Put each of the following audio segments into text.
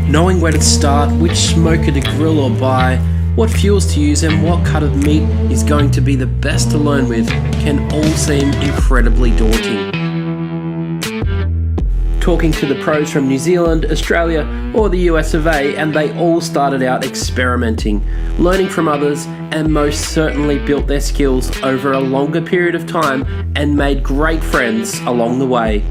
Knowing where to start, which smoker to grill or buy, what fuels to use and what cut of meat is going to be the best to learn with can all seem incredibly daunting. Talking to the pros from New Zealand, Australia or the US of A, and they all started out experimenting, learning from others, and most certainly built their skills over a longer period of time and made great friends along the way.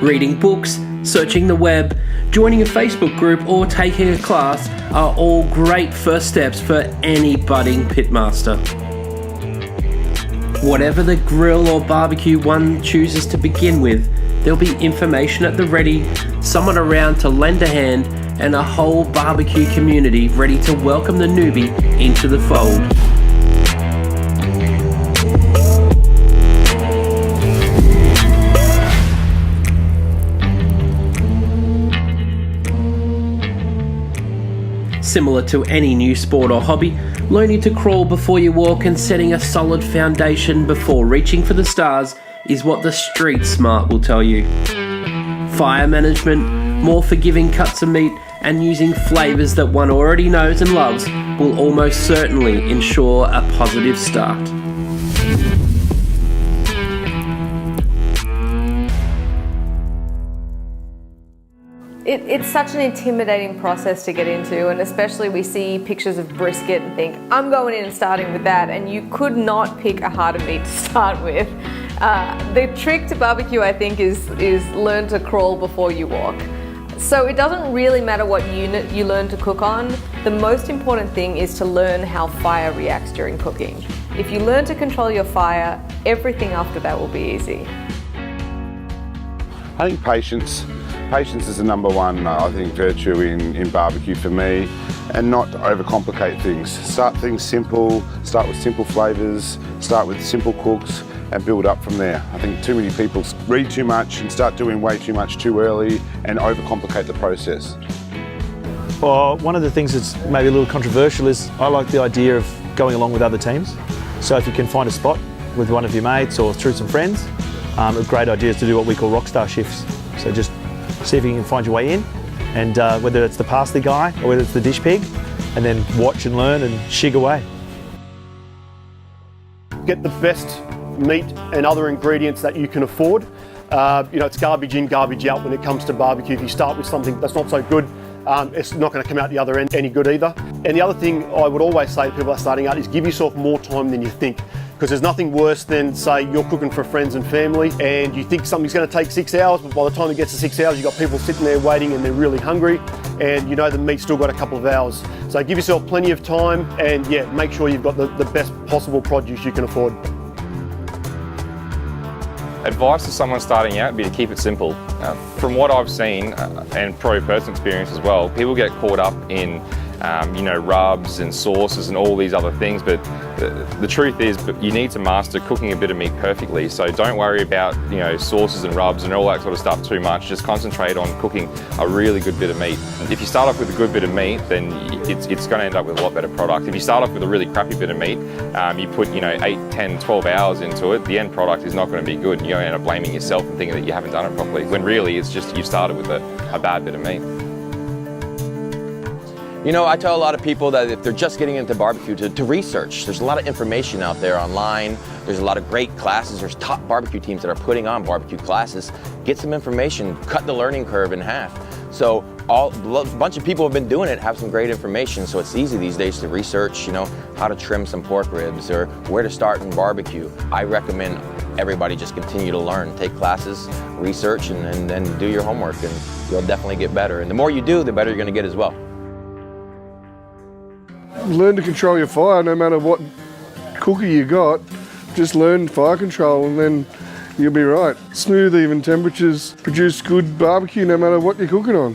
Reading books, searching the web, joining a Facebook group or taking a class are all great first steps for any budding pitmaster. Whatever the grill or barbecue one chooses to begin with, there'll be information at the ready, someone around to lend a hand, and a whole barbecue community ready to welcome the newbie into the fold. Similar to any new sport or hobby, learning to crawl before you walk and setting a solid foundation before reaching for the stars is what the street smart will tell you. Fire management, more forgiving cuts of meat, and using flavours that one already knows and loves will almost certainly ensure a positive start. It's such an intimidating process to get into, and especially we see pictures of brisket and think, I'm going in and starting with that, and you could not pick a harder meat to start with. The trick to barbecue, I think, is learn to crawl before you walk. So it doesn't really matter what unit you learn to cook on. The most important thing is to learn how fire reacts during cooking. If you learn to control your fire, everything after that will be easy. I think patience. Patience is the number one, I think, virtue in barbecue for me, and not overcomplicate things. Start things simple, start with simple flavours, start with simple cooks, and build up from there. I think too many people read too much and start doing way too much too early and overcomplicate the process. Well, one of the things that's maybe a little controversial is I like the idea of going along with other teams. So if you can find a spot with one of your mates or through some friends, a great idea is to do what we call rockstar shifts. So just see if you can find your way in, and whether it's the parsley guy or whether it's the dish pig, and then watch and learn and shig away. Get the best meat and other ingredients that you can afford. It's garbage in, garbage out when it comes to barbecue. If you start with something that's not so good, it's not going to come out the other end any good either. And the other thing I would always say to people that are starting out is give yourself more time than you think. Because there's nothing worse than, say, you're cooking for friends and family and you think something's going to take 6 hours, but by the time it gets to 6 hours, you've got people sitting there waiting and they're really hungry, and you know the meat's still got a couple of hours. So give yourself plenty of time, and yeah, make sure you've got the best possible produce you can afford. Advice to someone starting out would be to keep it simple. From what I've seen, and probably personal experience as well, people get caught up in rubs and sauces and all these other things, but the truth is you need to master cooking a bit of meat perfectly. So don't worry about sauces and rubs and all that sort of stuff too much. Just concentrate on cooking a really good bit of meat. If you start off with a good bit of meat, then it's going to end up with a lot better product. If you start off with a really crappy bit of meat, you put 8, 10, 12 hours into it, the end product is not going to be good. You're going to end up blaming yourself and thinking that you haven't done it properly, when really it's just you started with a bad bit of meat. I tell a lot of people that if they're just getting into barbecue, to research. There's a lot of information out there online. There's a lot of great classes. There's top barbecue teams that are putting on barbecue classes. Get some information, cut the learning curve in half. So a bunch of people have been doing it, have some great information, so it's easy these days to research, how to trim some pork ribs or where to start in barbecue. I recommend everybody just continue to learn, take classes, research, and then do your homework, and you'll definitely get better. And the more you do, the better you're going to get as well. Learn to control your fire no matter what cooker you got. Just learn fire control and then you'll be right. Smooth, even temperatures produce good barbecue no matter what you're cooking on.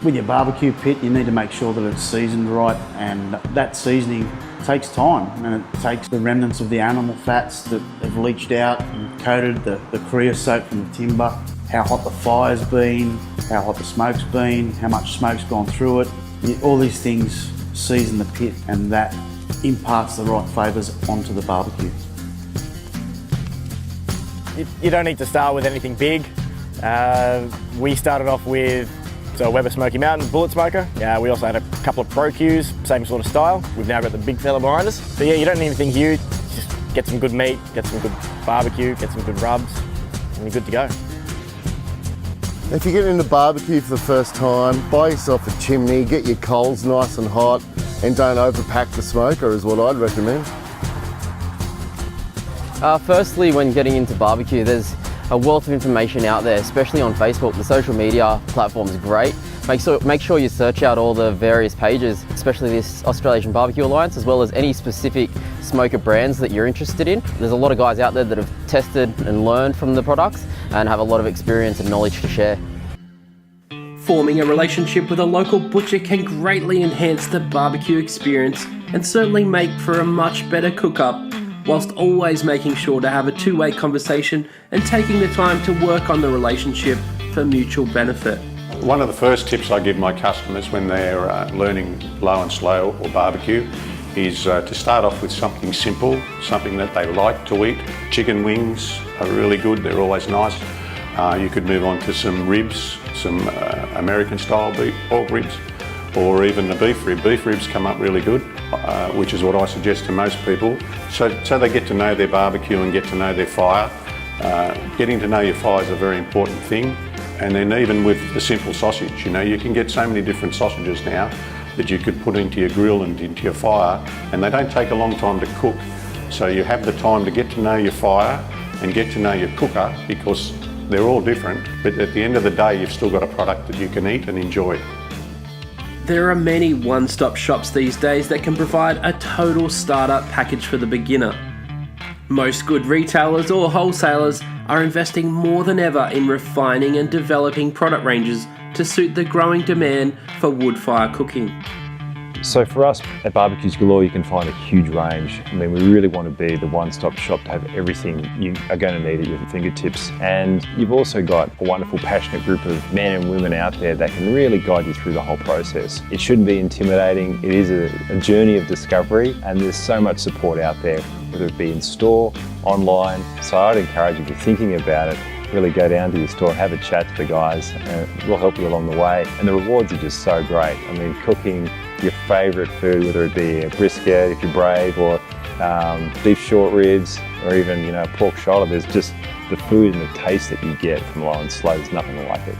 With your barbecue pit, you need to make sure that it's seasoned right, and that seasoning takes time, and it takes the remnants of the animal fats that have leached out and coated the creosote from the timber, how hot the fire's been, how hot the smoke's been, how much smoke's gone through it. All these things season the pit, and that imparts the right flavours onto the barbecue. You don't need to start with anything big. We started off with a Weber Smoky Mountain bullet smoker. We also had a couple of Pro Qs, same sort of style. We've now got the big fella behind us. So yeah, you don't need anything huge. Just get some good meat, get some good barbecue, get some good rubs, and you're good to go. If you're getting into barbecue for the first time, buy yourself a chimney, get your coals nice and hot, and don't overpack the smoker is what I'd recommend. Firstly, when getting into barbecue, there's a wealth of information out there, especially on Facebook. The social media platform is great. Make sure you search out all the various pages, especially this Australasian Barbecue Alliance, as well as any specific smoker brands that you're interested in. There's a lot of guys out there that have tested and learned from the products and have a lot of experience and knowledge to share. Forming a relationship with a local butcher can greatly enhance the barbecue experience and certainly make for a much better cook-up, whilst always making sure to have a two-way conversation and taking the time to work on the relationship for mutual benefit. One of the first tips I give my customers when they're learning low and slow or barbecue is to start off with something simple, something that they like to eat. Chicken wings are really good, they're always nice. You could move on to some ribs, some American style pork ribs, or even a beef rib. Beef ribs come up really good, which is what I suggest to most people. So they get to know their barbecue and get to know their fire. Getting to know your fire is a very important thing. And then even with the simple sausage, you can get so many different sausages now that you could put into your grill and into your fire, and they don't take a long time to cook. So you have the time to get to know your fire and get to know your cooker, because they're all different, but at the end of the day, you've still got a product that you can eat and enjoy. There are many one-stop shops these days that can provide a total startup package for the beginner. Most good retailers or wholesalers are investing more than ever in refining and developing product ranges to suit the growing demand for wood fire cooking. So for us at Barbecues Galore, you can find a huge range. I mean, we really want to be the one-stop shop to have everything you are going to need at your fingertips. And you've also got a wonderful, passionate group of men and women out there that can really guide you through the whole process. It shouldn't be intimidating. It is a journey of discovery, and there's so much support out there, whether it be in store, online. So I'd encourage you, if you're thinking about it, really go down to your store and have a chat to the guys, and we'll help you along the way. And the rewards are just so great. I mean, cooking your favourite food, whether it be a brisket if you're brave, or beef short ribs, or even pork shoulder, there's just the food and the taste that you get from low and slow, there's nothing like it.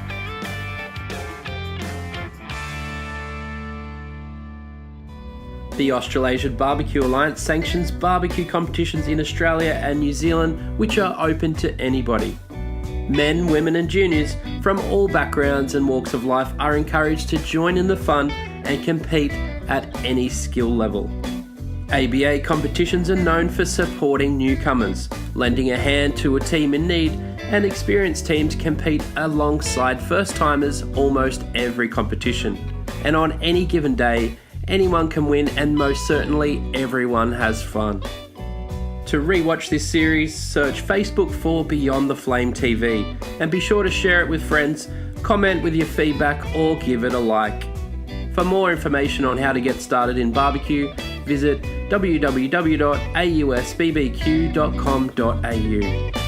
The Australasian Barbecue Alliance sanctions barbecue competitions in Australia and New Zealand which are open to anybody. Men, women and juniors from all backgrounds and walks of life are encouraged to join in the fun and compete at any skill level. ABA competitions are known for supporting newcomers, lending a hand to a team in need, and experienced teams compete alongside first-timers almost every competition. And on any given day, anyone can win, and most certainly everyone has fun. To rewatch this series, search Facebook for Beyond the Flame TV, and be sure to share it with friends, comment with your feedback, or give it a like. For more information on how to get started in barbecue, visit www.ausbbq.com.au.